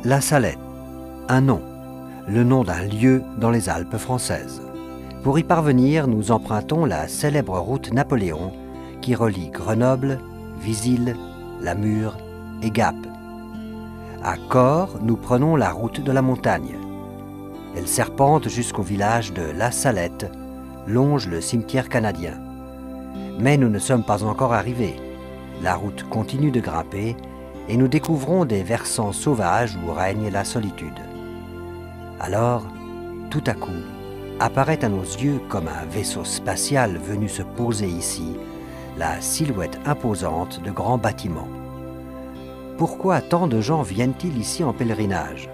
La Salette, un nom, le nom d'un lieu dans les Alpes françaises. Pour y parvenir, nous empruntons la célèbre route Napoléon qui relie Grenoble, Visil, Lamure et Gap. À Cors, nous prenons la route de la montagne. Elle serpente jusqu'au village de La Salette, longe le cimetière canadien. Mais nous ne sommes pas encore arrivés. La route continue de grimper et nous découvrons des versants sauvages où règne la solitude. Alors, tout à coup, apparaît à nos yeux comme un vaisseau spatial venu se poser ici, la silhouette imposante de grands bâtiments. Pourquoi tant de gens viennent-ils ici en pèlerinage?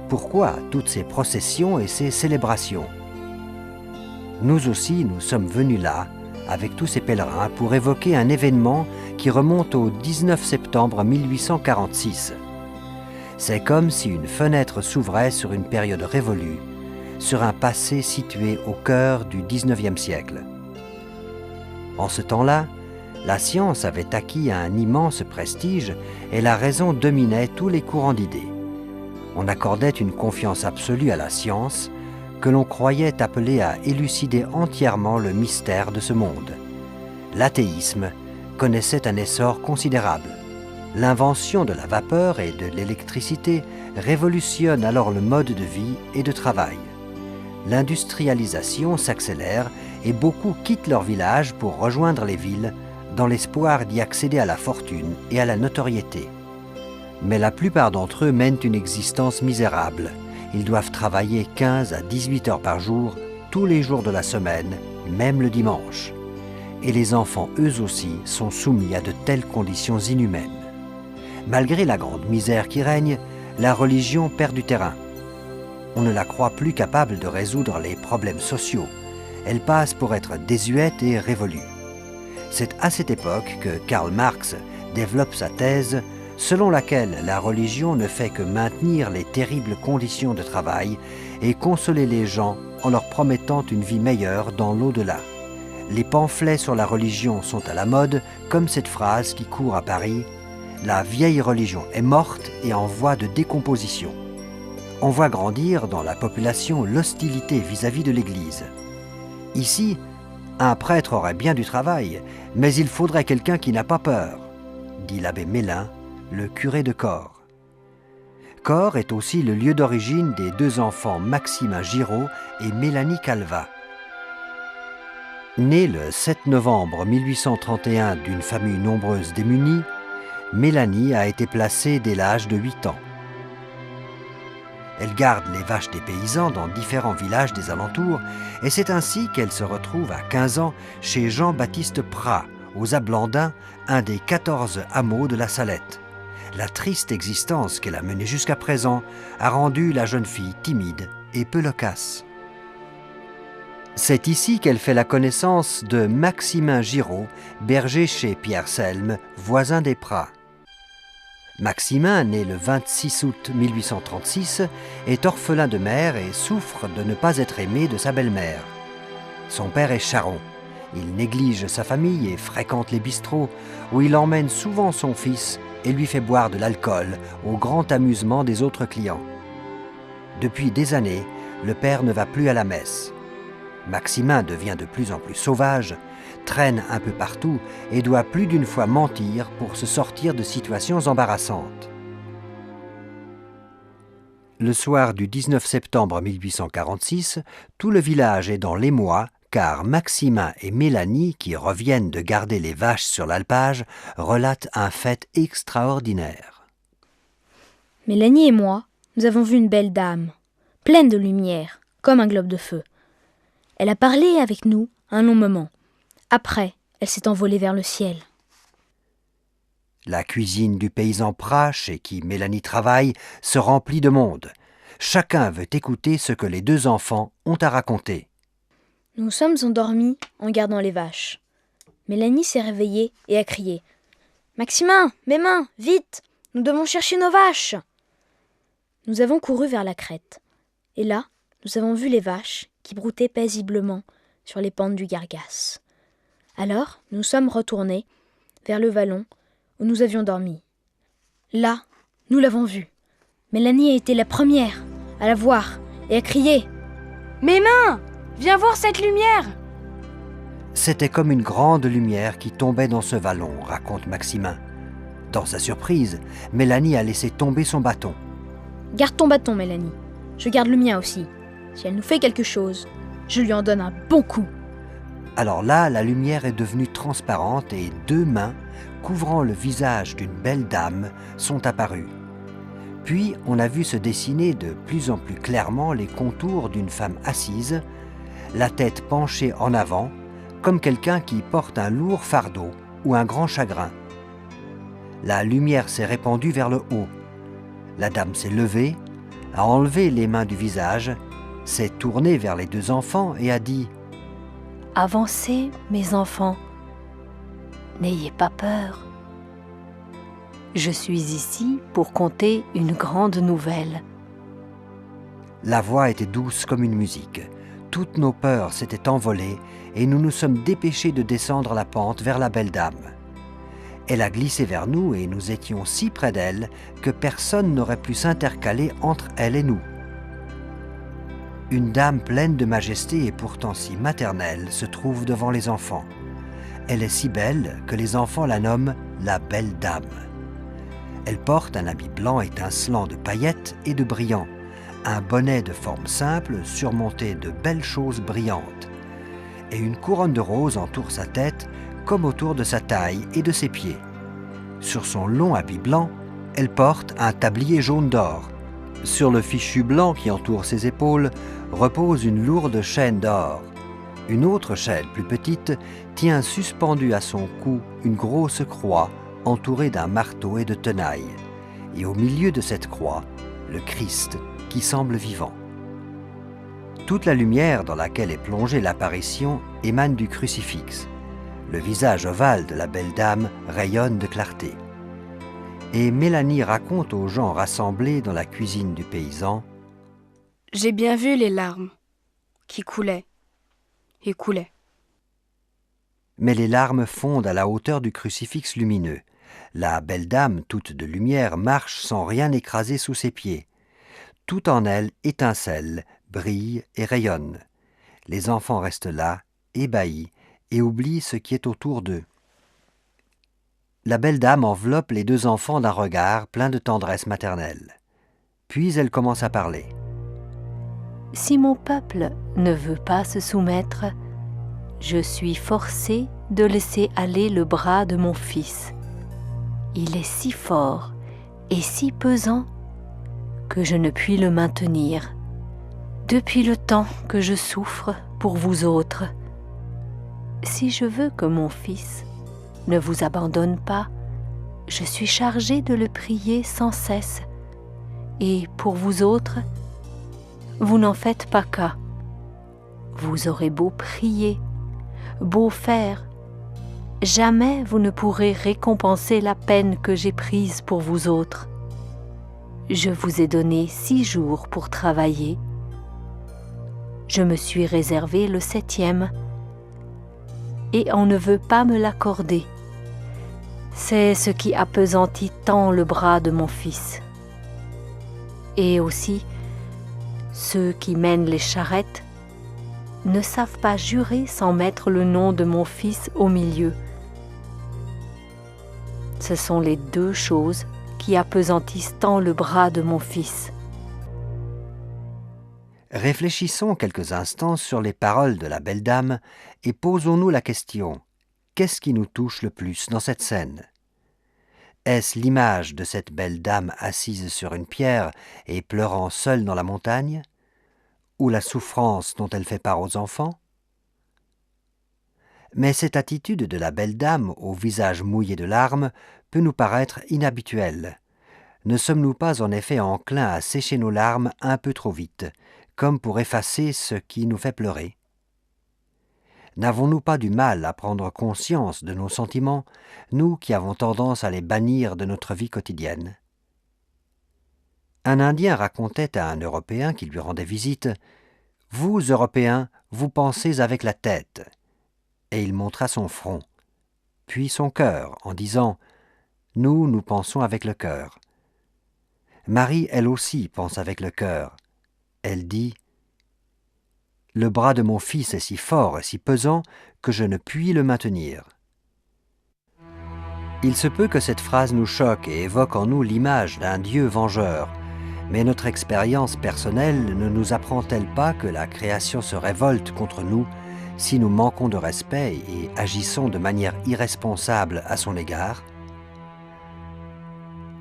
Pourquoi toutes ces processions et ces célébrations? Nous aussi, nous sommes venus là, avec tous ces pèlerins, pour évoquer un événement qui remonte au 19 septembre 1846. C'est comme si une fenêtre s'ouvrait sur une période révolue, sur un passé situé au cœur du 19e siècle. En ce temps-là, la science avait acquis un immense prestige et la raison dominait tous les courants d'idées. On accordait une confiance absolue à la science, que l'on croyait appelée à élucider entièrement le mystère de ce monde. L'athéisme connaissait un essor considérable. L'invention de la vapeur et de l'électricité révolutionne alors le mode de vie et de travail. L'industrialisation s'accélère et beaucoup quittent leur village pour rejoindre les villes dans l'espoir d'y accéder à la fortune et à la notoriété. Mais la plupart d'entre eux mènent une existence misérable. Ils doivent travailler 15 à 18 heures par jour, tous les jours de la semaine, même le dimanche. Et les enfants, eux aussi, sont soumis à de telles conditions inhumaines. Malgré la grande misère qui règne, la religion perd du terrain. On ne la croit plus capable de résoudre les problèmes sociaux. Elle passe pour être désuète et révolue. C'est à cette époque que Karl Marx développe sa thèse selon laquelle la religion ne fait que maintenir les terribles conditions de travail et consoler les gens en leur promettant une vie meilleure dans l'au-delà. Les pamphlets sur la religion sont à la mode, comme cette phrase qui court à Paris « La vieille religion est morte et en voie de décomposition ». On voit grandir dans la population l'hostilité vis-à-vis de l'Église. Ici, un prêtre aurait bien du travail, mais il faudrait quelqu'un qui n'a pas peur, dit l'abbé Mélin, le curé de Cors. Cors est aussi le lieu d'origine des deux enfants Maximin Giraud et Mélanie Calvat. Née le 7 novembre 1831 d'une famille nombreuse démunie, Mélanie a été placée dès l'âge de 8 ans. Elle garde les vaches des paysans dans différents villages des alentours et c'est ainsi qu'elle se retrouve à 15 ans chez Jean-Baptiste Prat, aux Ablandins, un des 14 hameaux de la Salette. La triste existence qu'elle a menée jusqu'à présent a rendu la jeune fille timide et peu loquace. C'est ici qu'elle fait la connaissance de Maximin Giraud, berger chez Pierre Selme, voisin des Prats. Maximin, né le 26 août 1836, est orphelin de mère et souffre de ne pas être aimé de sa belle-mère. Son père est charron. Il néglige sa famille et fréquente les bistrots, où il emmène souvent son fils et lui fait boire de l'alcool, au grand amusement des autres clients. Depuis des années, le père ne va plus à la messe. Maximin devient de plus en plus sauvage, traîne un peu partout et doit plus d'une fois mentir pour se sortir de situations embarrassantes. Le soir du 19 septembre 1846, tout le village est dans l'émoi car Maximin et Mélanie, qui reviennent de garder les vaches sur l'alpage, relatent un fait extraordinaire. Mélanie et moi, nous avons vu une belle dame, pleine de lumière, comme un globe de feu. Elle a parlé avec nous un long moment. Après, elle s'est envolée vers le ciel. La cuisine du paysan Prat, chez qui Mélanie travaille, se remplit de monde. Chacun veut écouter ce que les deux enfants ont à raconter. Nous sommes endormis en gardant les vaches. Mélanie s'est réveillée et a crié « Maximin, mes mains, vite, nous devons chercher nos vaches !» Nous avons couru vers la crête. Et là, nous avons vu les vaches qui broutaient paisiblement sur les pentes du Gargas. Alors, nous sommes retournés vers le vallon où nous avions dormi. Là, nous l'avons vue, Mélanie a été la première à la voir et à crier. Mes mains! Viens voir cette lumière! C'était comme une grande lumière qui tombait dans ce vallon, raconte Maximin. Dans sa surprise, Mélanie a laissé tomber son bâton. Garde ton bâton, Mélanie. Je garde le mien aussi. Si elle nous fait quelque chose, je lui en donne un bon coup. Alors là, la lumière est devenue transparente et 2 mains, couvrant le visage d'une belle dame, sont apparues. Puis, on a vu se dessiner de plus en plus clairement les contours d'une femme assise, la tête penchée en avant, comme quelqu'un qui porte un lourd fardeau ou un grand chagrin. La lumière s'est répandue vers le haut. La dame s'est levée, a enlevé les mains du visage, s'est tournée vers les 2 enfants et a dit « Avancez, mes enfants, n'ayez pas peur. Je suis ici pour conter une grande nouvelle. » La voix était douce comme une musique. Toutes nos peurs s'étaient envolées et nous nous sommes dépêchés de descendre la pente vers la belle dame. Elle a glissé vers nous et nous étions si près d'elle que personne n'aurait pu s'intercaler entre elle et nous. Une dame pleine de majesté et pourtant si maternelle se trouve devant les enfants. Elle est si belle que les enfants la nomment la belle dame. Elle porte un habit blanc étincelant de paillettes et de brillants, un bonnet de forme simple surmonté de belles choses brillantes, et une couronne de roses entoure sa tête comme autour de sa taille et de ses pieds. Sur son long habit blanc, elle porte un tablier jaune d'or. Sur le fichu blanc qui entoure ses épaules repose une lourde chaîne d'or. Une autre chaîne plus petite tient suspendue à son cou une grosse croix entourée d'un marteau et de tenailles. Et au milieu de cette croix, le Christ qui semble vivant. Toute la lumière dans laquelle est plongée l'apparition émane du crucifix. Le visage ovale de la belle dame rayonne de clarté. Et Mélanie raconte aux gens rassemblés dans la cuisine du paysan « J'ai bien vu les larmes qui coulaient et coulaient. » Mais les larmes fondent à la hauteur du crucifix lumineux. La belle dame, toute de lumière, marche sans rien écraser sous ses pieds. Tout en elle étincelle, brille et rayonne. Les enfants restent là, ébahis, et oublient ce qui est autour d'eux. La belle dame enveloppe les 2 enfants d'un regard plein de tendresse maternelle. Puis elle commence à parler. « Si mon peuple ne veut pas se soumettre, je suis forcée de laisser aller le bras de mon fils. Il est si fort et si pesant que je ne puis le maintenir depuis le temps que je souffre pour vous autres. Si je veux que mon fils ne vous abandonne pas, je suis chargée de le prier sans cesse. Et pour vous autres, vous n'en faites pas cas. Vous aurez beau prier, beau faire, jamais vous ne pourrez récompenser la peine que j'ai prise pour vous autres. Je vous ai donné 6 jours pour travailler. Je me suis réservé le 7e et on ne veut pas me l'accorder. C'est ce qui appesantit tant le bras de mon fils. Et aussi, ceux qui mènent les charrettes ne savent pas jurer sans mettre le nom de mon fils au milieu. Ce sont les 2 choses qui appesantissent tant le bras de mon fils. » Réfléchissons quelques instants sur les paroles de la belle dame et posons-nous la question, qu'est-ce qui nous touche le plus dans cette scène? Est-ce l'image de cette belle dame assise sur une pierre et pleurant seule dans la montagne? Ou la souffrance dont elle fait part aux enfants? Mais cette attitude de la belle dame, au visage mouillé de larmes, peut nous paraître inhabituelle. Ne sommes-nous pas en effet enclins à sécher nos larmes un peu trop vite, comme pour effacer ce qui nous fait pleurer? N'avons-nous pas du mal à prendre conscience de nos sentiments, nous qui avons tendance à les bannir de notre vie quotidienne? Un Indien racontait à un Européen qui lui rendait visite « Vous, Européens, vous pensez avec la tête », et il montra son front, puis son cœur, en disant « Nous, nous pensons avec le cœur ». Marie, elle aussi, pense avec le cœur. Elle dit « Le bras de mon fils est si fort et si pesant que je ne puis le maintenir. » Il se peut que cette phrase nous choque et évoque en nous l'image d'un Dieu vengeur, mais notre expérience personnelle ne nous apprend-elle pas que la création se révolte contre nous si nous manquons de respect et agissons de manière irresponsable à son égard?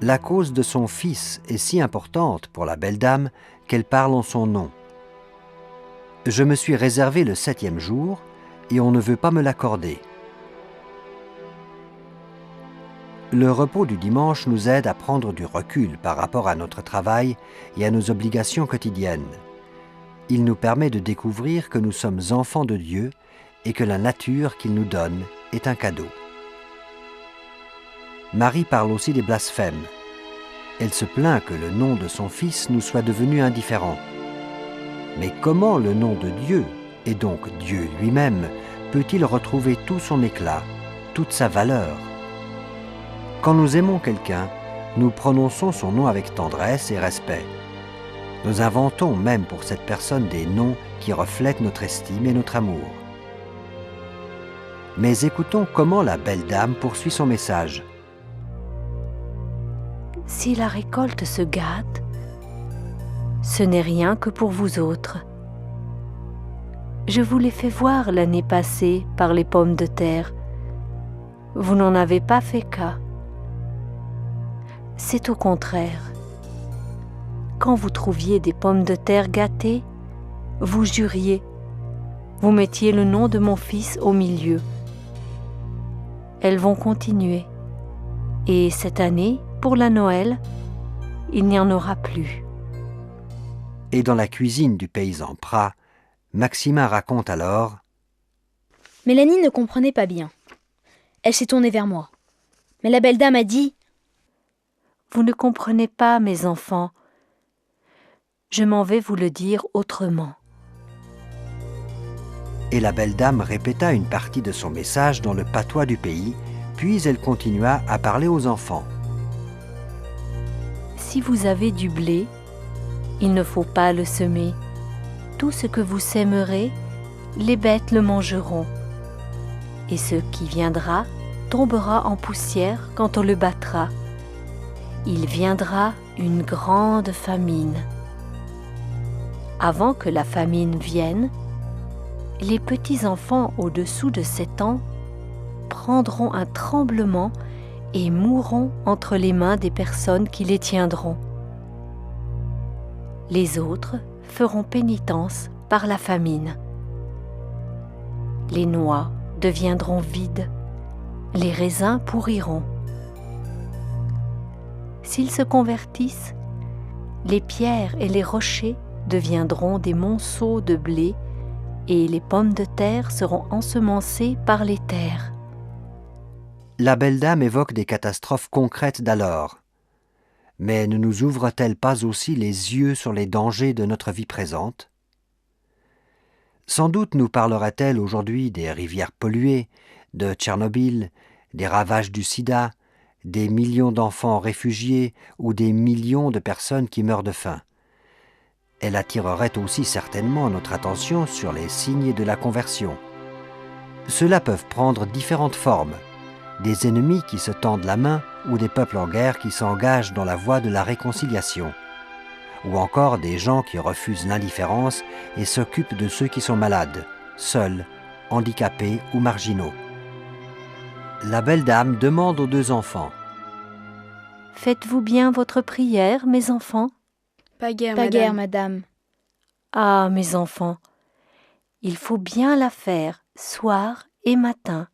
La cause de son fils est si importante pour la belle dame qu'elle parle en son nom. Je me suis réservé le 7e jour et on ne veut pas me l'accorder. Le repos du dimanche nous aide à prendre du recul par rapport à notre travail et à nos obligations quotidiennes. Il nous permet de découvrir que nous sommes enfants de Dieu et que la nature qu'il nous donne est un cadeau. Marie parle aussi des blasphèmes. Elle se plaint que le nom de son fils nous soit devenu indifférent. Mais comment le nom de Dieu, et donc Dieu lui-même, peut-il retrouver tout son éclat, toute sa valeur? Quand nous aimons quelqu'un, nous prononçons son nom avec tendresse et respect. Nous inventons même pour cette personne des noms qui reflètent notre estime et notre amour. Mais écoutons comment la belle dame poursuit son message. Si la récolte se gâte, ce n'est rien que pour vous autres. Je vous l'ai fait voir l'année passée par les pommes de terre. Vous n'en avez pas fait cas. C'est au contraire. Quand vous trouviez des pommes de terre gâtées, vous juriez, vous mettiez le nom de mon fils au milieu. Elles vont continuer. Et cette année, pour la Noël, il n'y en aura plus. Et dans la cuisine du paysan Prat, Maxima raconte alors « Mélanie ne comprenait pas bien. Elle s'est tournée vers moi. Mais la belle dame a dit « Vous ne comprenez pas, mes enfants. Je m'en vais vous le dire autrement. » Et la belle dame répéta une partie de son message dans le patois du pays, puis elle continua à parler aux enfants. Si vous avez du blé, il ne faut pas le semer. Tout ce que vous sèmerez, les bêtes le mangeront. Et ce qui viendra tombera en poussière quand on le battra. Il viendra une grande famine. Avant que la famine vienne, les petits-enfants au-dessous de 7 ans prendront un tremblement et mourront entre les mains des personnes qui les tiendront. Les autres feront pénitence par la famine. Les noix deviendront vides, les raisins pourriront. S'ils se convertissent, les pierres et les rochers deviendront des monceaux de blé et les pommes de terre seront ensemencées par les terres. La belle dame évoque des catastrophes concrètes d'alors. Mais ne nous ouvre-t-elle pas aussi les yeux sur les dangers de notre vie présente? Sans doute nous parlera-t-elle aujourd'hui des rivières polluées, de Tchernobyl, des ravages du sida, des millions d'enfants réfugiés ou des millions de personnes qui meurent de faim. Elle attirerait aussi certainement notre attention sur les signes de la conversion. Ceux-là peuvent prendre différentes formes. Des ennemis qui se tendent la main ou des peuples en guerre qui s'engagent dans la voie de la réconciliation. Ou encore des gens qui refusent l'indifférence et s'occupent de ceux qui sont malades, seuls, handicapés ou marginaux. La belle dame demande aux 2 enfants. « Faites-vous bien votre prière, mes enfants ?»« Pas guère, Pas madame. guère, madame. » Ah, mes enfants, il faut bien la faire, soir et matin.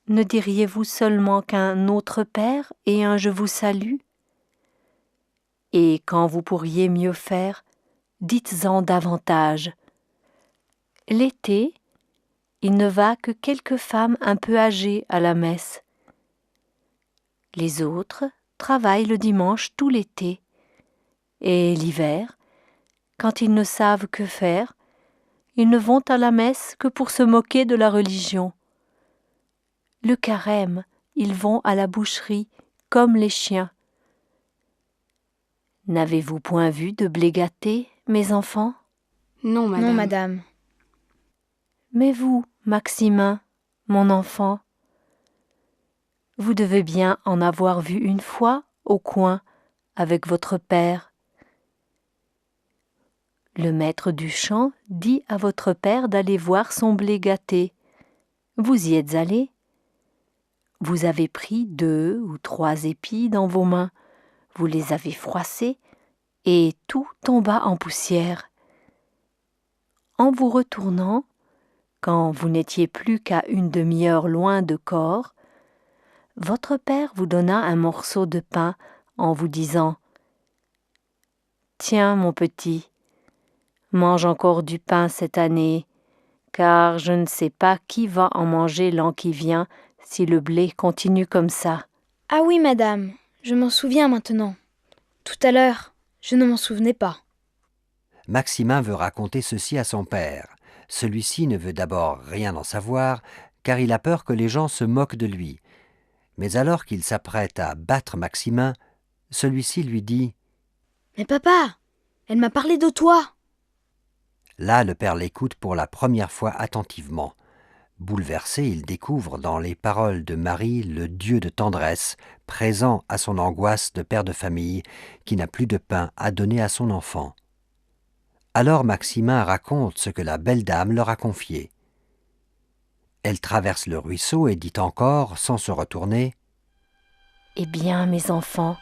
Ne diriez-vous seulement qu'un autre Père et un Je vous salue? Et quand vous pourriez mieux faire, dites-en davantage. L'été, il ne va que quelques femmes un peu âgées à la messe. Les autres travaillent le dimanche tout l'été. Et l'hiver, quand ils ne savent que faire, ils ne vont à la messe que pour se moquer de la religion. Le carême, ils vont à la boucherie comme les chiens. N'avez-vous point vu de blé gâté, mes enfants? Non, madame. Non, madame. Mais vous, Maximin, mon enfant, vous devez bien en avoir vu une fois au coin avec votre père. Le maître du champ dit à votre père d'aller voir son blé gâté. Vous y êtes allé. Vous avez pris 2 ou 3 épis dans vos mains, vous les avez froissés et tout tomba en poussière. En vous retournant, quand vous n'étiez plus qu'à une demi-heure loin de Corps, votre père vous donna un morceau de pain en vous disant « Tiens, mon petit, mange encore du pain cette année, car je ne sais pas qui va en manger l'an qui vient si le blé continue comme ça. » Ah oui, madame, je m'en souviens maintenant. Tout à l'heure, je ne m'en souvenais pas. Maximin veut raconter ceci à son père. Celui-ci ne veut d'abord rien en savoir, car il a peur que les gens se moquent de lui. Mais alors qu'il s'apprête à battre Maximin, celui-ci lui dit « Mais papa, elle m'a parlé de toi !» Là, le père l'écoute pour la première fois attentivement. Bouleversé, il découvre dans les paroles de Marie le Dieu de tendresse, présent à son angoisse de père de famille qui n'a plus de pain à donner à son enfant. Alors Maximin raconte ce que la belle dame leur a confié. Elle traverse le ruisseau et dit encore, sans se retourner, « Eh bien, mes enfants,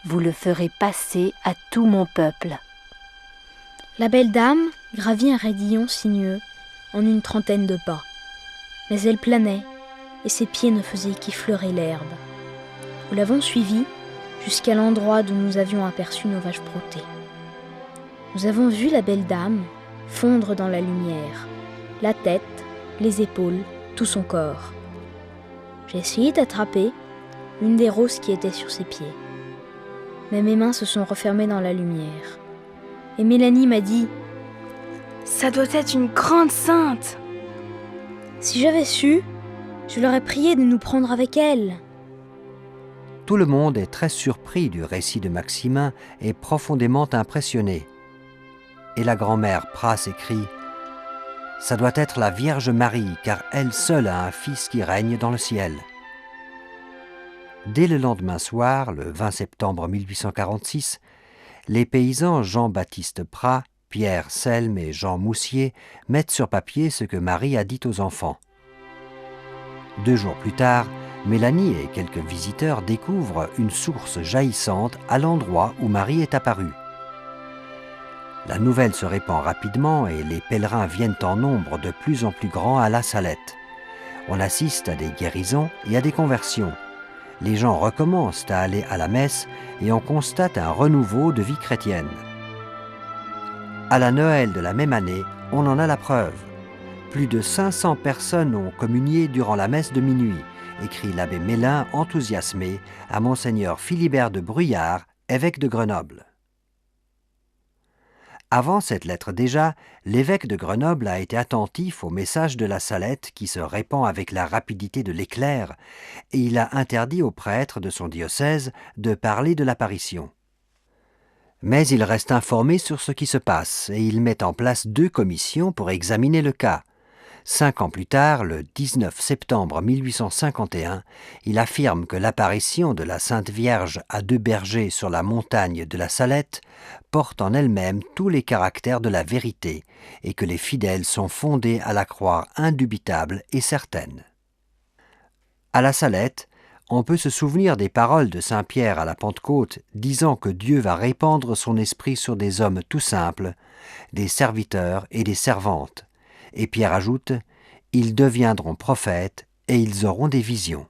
vous le ferez passer à tout mon peuple. » La belle dame gravit un raidillon sinueux en une trentaine de pas. Mais elle planait, et ses pieds ne faisaient qu'effleurer l'herbe. Nous l'avons suivie jusqu'à l'endroit d'où nous avions aperçu nos vaches broutées. Nous avons vu la belle dame fondre dans la lumière, la tête, les épaules, tout son corps. J'ai essayé d'attraper une des roses qui était sur ses pieds. Mais mes mains se sont refermées dans la lumière. Et Mélanie m'a dit « Ça doit être une grande sainte !» Si j'avais su, je l'aurais prié de nous prendre avec elle. Tout le monde est très surpris du récit de Maximin et profondément impressionné. Et la grand-mère Pras s'écrie « Ça doit être la Vierge Marie, car elle seule a un fils qui règne dans le ciel. » Dès le lendemain soir, le 20 septembre 1846, les paysans Jean-Baptiste Pras, Pierre Selme et Jean Moussier mettent sur papier ce que Marie a dit aux enfants. 2 jours plus tard, Mélanie et quelques visiteurs découvrent une source jaillissante à l'endroit où Marie est apparue. La nouvelle se répand rapidement et les pèlerins viennent en nombre de plus en plus grand à la Salette. On assiste à des guérisons et à des conversions. Les gens recommencent à aller à la messe et on constate un renouveau de vie chrétienne. À la Noël de la même année, on en a la preuve. Plus de 500 personnes ont communié durant la messe de minuit, écrit l'abbé Mélin enthousiasmé à monseigneur Philibert de Bruyard, évêque de Grenoble. Avant cette lettre déjà, l'évêque de Grenoble a été attentif au message de la Salette qui se répand avec la rapidité de l'éclair, et il a interdit aux prêtres de son diocèse de parler de l'apparition. Mais il reste informé sur ce qui se passe et il met en place 2 commissions pour examiner le cas. 5 ans plus tard, le 19 septembre 1851, il affirme que l'apparition de la Sainte Vierge à 2 bergers sur la montagne de la Salette porte en elle-même tous les caractères de la vérité et que les fidèles sont fondés à la croire indubitable et certaine. À la Salette, on peut se souvenir des paroles de saint Pierre à la Pentecôte disant que Dieu va répandre son esprit sur des hommes tout simples, des serviteurs et des servantes. Et Pierre ajoute « Ils deviendront prophètes et ils auront des visions ».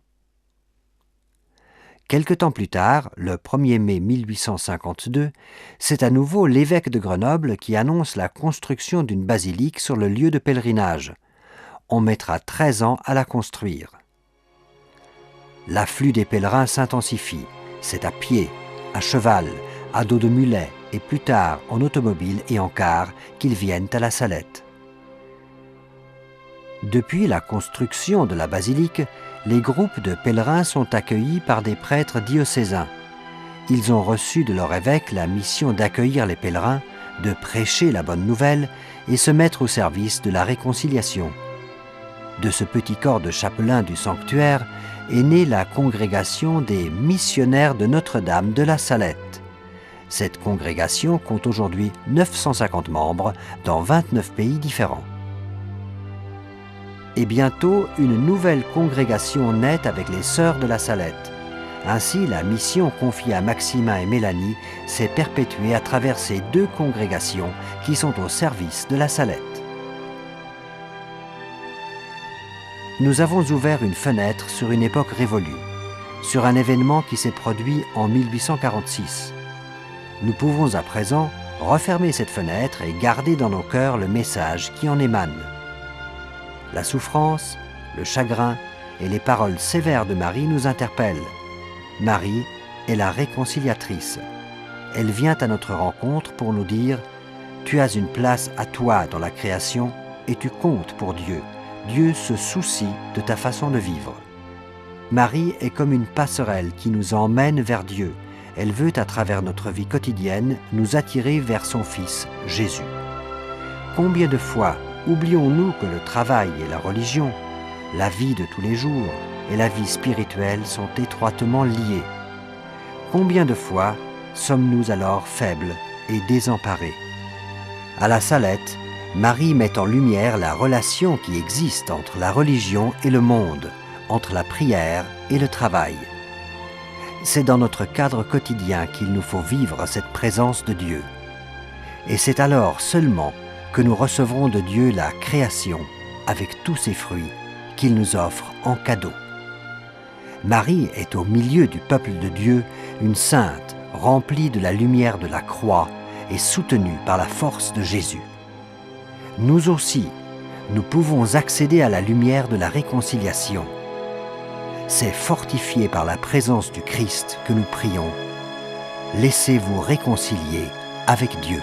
Quelque temps plus tard, le 1er mai 1852, c'est à nouveau l'évêque de Grenoble qui annonce la construction d'une basilique sur le lieu de pèlerinage. On mettra 13 ans à la construire. L'afflux des pèlerins s'intensifie. C'est à pied, à cheval, à dos de mulet et plus tard en automobile et en car qu'ils viennent à la Salette. Depuis la construction de la basilique, les groupes de pèlerins sont accueillis par des prêtres diocésains. Ils ont reçu de leur évêque la mission d'accueillir les pèlerins, de prêcher la bonne nouvelle et se mettre au service de la réconciliation. De ce petit corps de chapelains du sanctuaire est née la congrégation des missionnaires de Notre-Dame de la Salette. Cette congrégation compte aujourd'hui 950 membres dans 29 pays différents. Et bientôt, une nouvelle congrégation naît avec les Sœurs de la Salette. Ainsi, la mission confiée à Maximin et Mélanie s'est perpétuée à travers ces deux congrégations qui sont au service de la Salette. Nous avons ouvert une fenêtre sur une époque révolue, sur un événement qui s'est produit en 1846. Nous pouvons à présent refermer cette fenêtre et garder dans nos cœurs le message qui en émane. La souffrance, le chagrin et les paroles sévères de Marie nous interpellent. Marie est la réconciliatrice. Elle vient à notre rencontre pour nous dire « Tu as une place à toi dans la création et tu comptes pour Dieu. Dieu se soucie de ta façon de vivre. » Marie est comme une passerelle qui nous emmène vers Dieu. Elle veut, à travers notre vie quotidienne, nous attirer vers son Fils, Jésus. Combien de fois oublions-nous que le travail et la religion, la vie de tous les jours et la vie spirituelle sont étroitement liés? Combien de fois sommes-nous alors faibles et désemparés? À la Salette, Marie met en lumière la relation qui existe entre la religion et le monde, entre la prière et le travail. C'est dans notre cadre quotidien qu'il nous faut vivre cette présence de Dieu. Et c'est alors seulement que nous recevrons de Dieu la création avec tous ses fruits qu'il nous offre en cadeau. Marie est au milieu du peuple de Dieu une sainte remplie de la lumière de la croix et soutenue par la force de Jésus. Nous aussi, nous pouvons accéder à la lumière de la réconciliation. C'est fortifié par la présence du Christ que nous prions. Laissez-vous réconcilier avec Dieu.